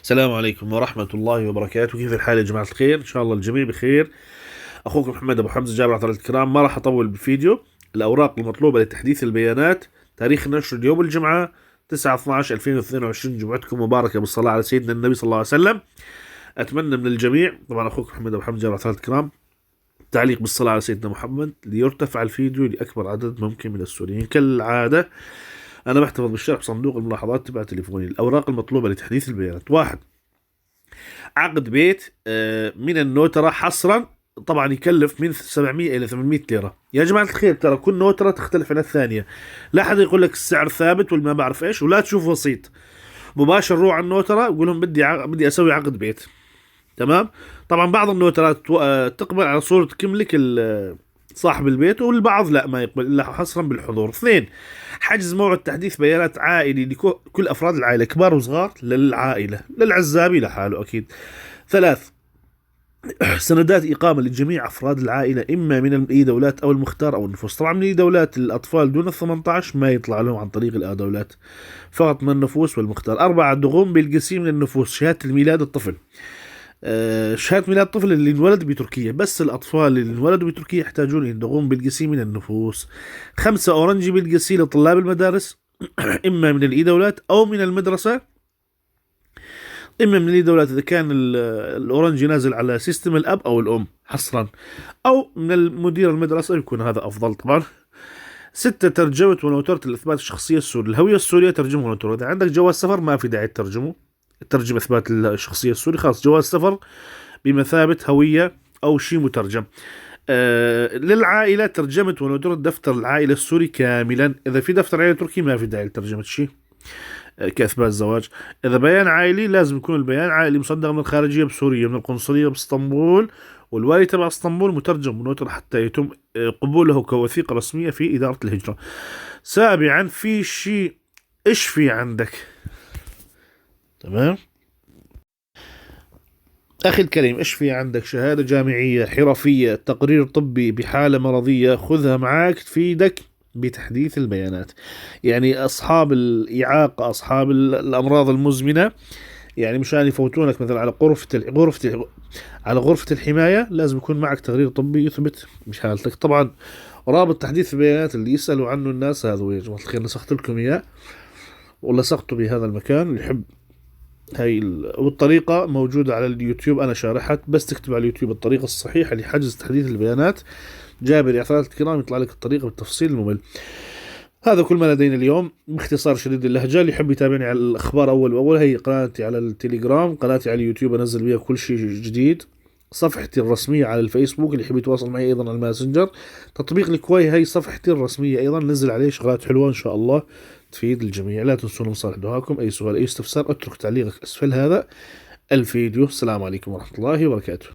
السلام عليكم ورحمة الله وبركاته. كيف الحال يا جماعة الخير؟ إن شاء الله الجميع بخير. أخوكم محمد أبو حمزة جابر عطلة الكرام. ما راح أطول بالفيديو. الأوراق المطلوبة لتحديث البيانات. تاريخ النشر اليوم الجمعة 9/12/2022. جمعتكم مباركة بالصلاة على سيدنا النبي صلى الله عليه وسلم. أتمنى من الجميع، طبعا أخوكم محمد أبو حمزة جابر عطلة الكرام، تعليق بالصلاة على سيدنا محمد ليرتفع الفيديو لأكبر عدد ممكن من السوريين. كالعادة أنا بحتفظ بالشرح بصندوق الملاحظات تبع تليفوني. الأوراق المطلوبة لتحديث البيانات: واحد، عقد بيت من النوترة حصرا، طبعا يكلف من 700 إلى 800 ليرة. يا جماعة الخير، ترى كل نوترة تختلف عن الثانية. لا حدا يقول لك السعر ثابت ولا ما بعرف إيش، ولا تشوف وسيط. مباشر روح على النوترة وقول لهم بدي أسوي عقد بيت. تمام. طبعا بعض النوترات تقبل على صورة كملك صاحب البيت، والبعض لا، ما يقبل إلا حصرا بالحضور. اثنين، حجز موعد تحديث بيانات عائلي لكل أفراد العائلة، كبار وصغار، للعائلة، للعزابي لحاله أكيد. ثلاث، سندات إقامة لجميع أفراد العائلة، إما من الإي دولات أو المختار أو النفوس. طبعا من الإي دولات الأطفال دون 18 ما يطلع لهم عن طريق الآ دولات، فقط من النفوس والمختار. أربعة، دغوم بالقسيم من النفوس، شهادة الميلاد الطفل. شهادة ميلاد الطفل اللي انولد بتركيا، بس الأطفال اللي انولدوا بتركيا يحتاجون يندغون بالقسي من النفوس. خمسة، أورنجي بالقسي لطلاب المدارس إما من الإي دولات أو من المدرسة. إما من الإي دولات إذا كان الأورنجي نازل على سيستم الأب أو الأم حصرا، أو من المدير المدرسة، يكون هذا أفضل طبعا. ستة، ترجمة ونوترة الإثبات الشخصية السورية، الهوية السورية ترجمة ونوترة. إذا عندك جواز سفر ما في داعي ترجم إثبات الشخصية السوري، خلاص جواز سفر بمثابة هوية أو شيء مترجم. للعائلة ترجمة ونوترة دفتر العائلة السوري كاملا. إذا في دفتر عائلة تركي ما في داعي لترجمة شيء كإثبات زواج. إذا بيان عائلي لازم يكون البيان عائلي مصدق من الخارجية بسوريا، من القنصلية باسطنبول والوالي تبع اسطنبول، مترجم ونوتر حتى يتم قبوله كوثيقة رسمية في إدارة الهجرة. سابعا، في شيء إيش في عندك؟ تمام. أخي الكريم، إيش في عندك؟ شهادة جامعية، حرفية، تقرير طبي بحالة مرضية، خذها معك تفيدك بتحديث البيانات. يعني أصحاب الإعاقة، أصحاب الأمراض المزمنة، يعني مشان يفوتونك مثلا على على غرفة الحماية، لازم يكون معك تقرير طبي يثبت بحالتك. طبعا رابط تحديث البيانات اللي يسألوا عنه الناس هذا، يا جماعة الخير نسخت لكم إياه ولصقته بهذا المكان. اللي يحب والطريقة موجودة على اليوتيوب، أنا شارحت، بس تكتب على اليوتيوب الطريقة الصحيحة لحجز تحديث البيانات جابر يا عطلة الكرام، يطلع لك الطريقة بالتفصيل الممل. هذا كل ما لدينا اليوم باختصار شديد اللهجة. اللي يحب يتابعني على الأخبار أول بأول، هي قناتي على التليجرام، قناتي على اليوتيوب أنزل بها كل شيء جديد، صفحتي الرسمية على الفيسبوك، اللي يحب يتواصل معي أيضا على الماسنجر. تطبيق الكوي هي صفحتي الرسمية أيضا، نزل عليه شغلات حلوة إن شاء الله تفيد الجميع. لا تنسون مصالح دعاكم. أي سؤال أي استفسار اترك تعليقك أسفل هذا الفيديو. السلام عليكم ورحمة الله وبركاته.